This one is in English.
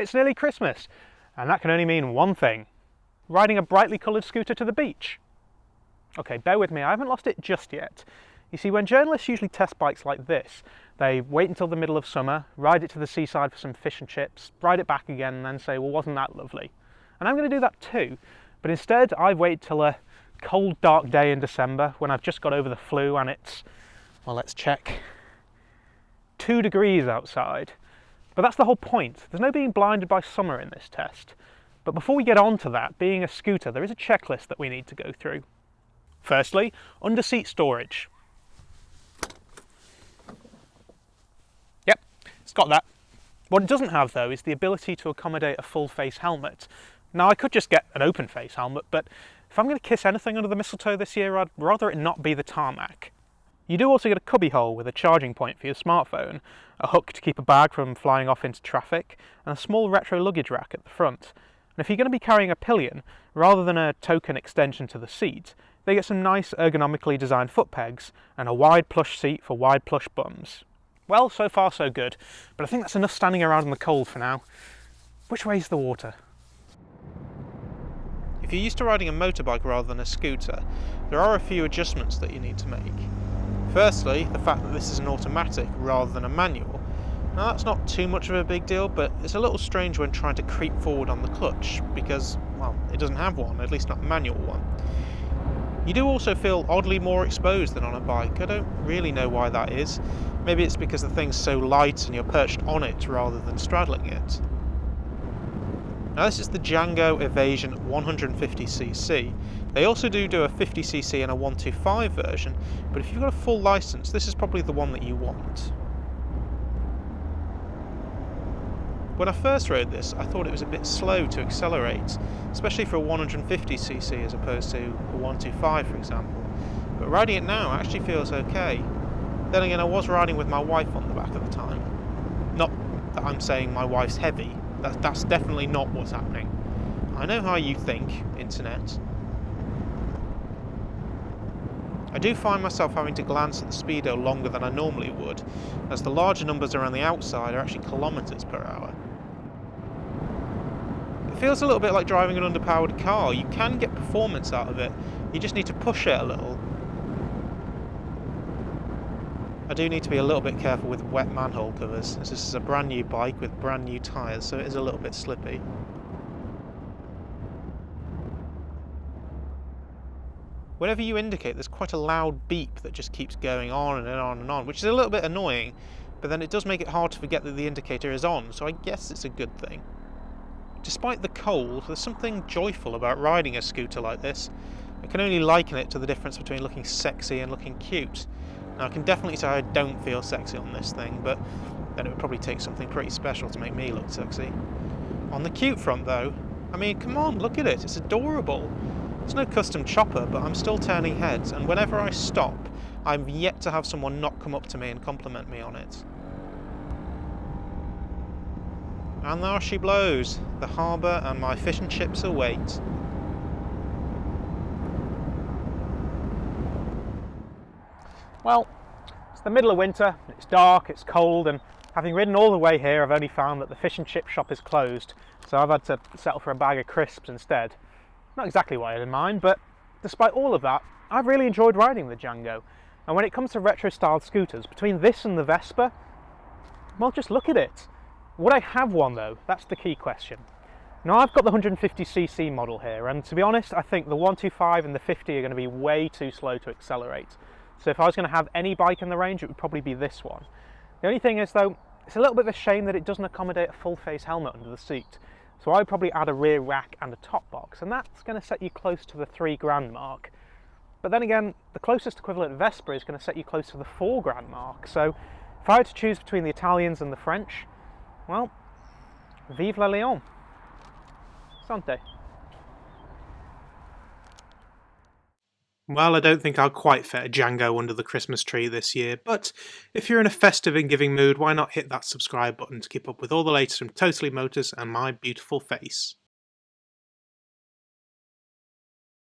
it's nearly Christmas, and that can only mean one thing: riding a brightly coloured scooter to the beach. Okay, bear with me, I haven't lost it just yet. You see, when journalists usually test bikes like this, they wait until the middle of summer, ride it to the seaside for some fish and chips, ride it back again, and then say, well, wasn't that lovely? And I'm going to do that too, but instead I've waited till a cold, dark day in December when I've just got over the flu and it's, well, let's check, 2 degrees outside. But that's the whole point. There's no being blinded by summer in this test. But before we get on to that, being a scooter, there is a checklist that we need to go through. Firstly, under-seat storage. Yep, it's got that. What it doesn't have, though, is the ability to accommodate a full-face helmet. Now, I could just get an open-face helmet, but if I'm going to kiss anything under the mistletoe this year, I'd rather it not be the tarmac. You do also get a cubby hole with a charging point for your smartphone, a hook to keep a bag from flying off into traffic, and a small retro luggage rack at the front. And if you're going to be carrying a pillion, rather than a token extension to the seat, they get some nice ergonomically designed foot pegs and a wide plush seat for wide plush bums. Well, so far so good, but I think that's enough standing around in the cold for now. Which way's the water? If you're used to riding a motorbike rather than a scooter, there are a few adjustments that you need to make. Firstly, the fact that this is an automatic rather than a manual. Now that's not too much of a big deal, but it's a little strange when trying to creep forward on the clutch because, well, it doesn't have one, at least not a manual one. You do also feel oddly more exposed than on a bike. I don't really know why that is. Maybe it's because the thing's so light and you're perched on it rather than straddling it. Now this is the Django Evasion 150cc. They also do a 50cc and a 125 version, but if you've got a full license, this is probably the one that you want. When I first rode this, I thought it was a bit slow to accelerate, especially for a 150cc as opposed to a 125, for example. But riding it now actually feels okay. Then again, I was riding with my wife on the back at the time. Not that I'm saying my wife's heavy, that's definitely not what's happening. I know how you think, internet. I do find myself having to glance at the speedo longer than I normally would, as the larger numbers around the outside are actually kilometres per hour. It feels a little bit like driving an underpowered car. You can get performance out of it, you just need to push it a little. I do need to be a little bit careful with wet manhole covers, as this is a brand new bike with brand new tyres, so it is a little bit slippy. Whenever you indicate, there's quite a loud beep that just keeps going on and on and on, which is a little bit annoying, but then it does make it hard to forget that the indicator is on, so I guess it's a good thing. Despite the cold, there's something joyful about riding a scooter like this. I can only liken it to the difference between looking sexy and looking cute. Now I can definitely say I don't feel sexy on this thing, but then it would probably take something pretty special to make me look sexy. On the cute front though, I mean, come on, look at it, it's adorable. It's no custom chopper, but I'm still turning heads, and whenever I stop, I'm yet to have someone not come up to me and compliment me on it. And there she blows, the harbour and my fish and chips await. Well, it's the middle of winter, it's dark, it's cold, and having ridden all the way here, I've only found that the fish and chip shop is closed, so I've had to settle for a bag of crisps instead. Not exactly what I had in mind, but despite all of that, I've really enjoyed riding the Django. And when it comes to retro-styled scooters, between this and the Vespa, well, just look at it. Would I have one though? That's the key question. Now I've got the 150cc model here, and to be honest, I think the 125 and the 50 are going to be way too slow to accelerate. So if I was going to have any bike in the range, it would probably be this one. The only thing is though, it's a little bit of a shame that it doesn't accommodate a full face helmet under the seat. So I would probably add a rear rack and a top box, and that's going to set you close to the £3,000 mark. But then again, the closest equivalent Vespa is going to set you close to the £4,000 mark. So if I had to choose between the Italians and the French, well, vive la Lyon. Santé. Well, I don't think I'll quite fit a Django under the Christmas tree this year, but if you're in a festive and giving mood, why not hit that subscribe button to keep up with all the latest from Totally Motors and my beautiful face.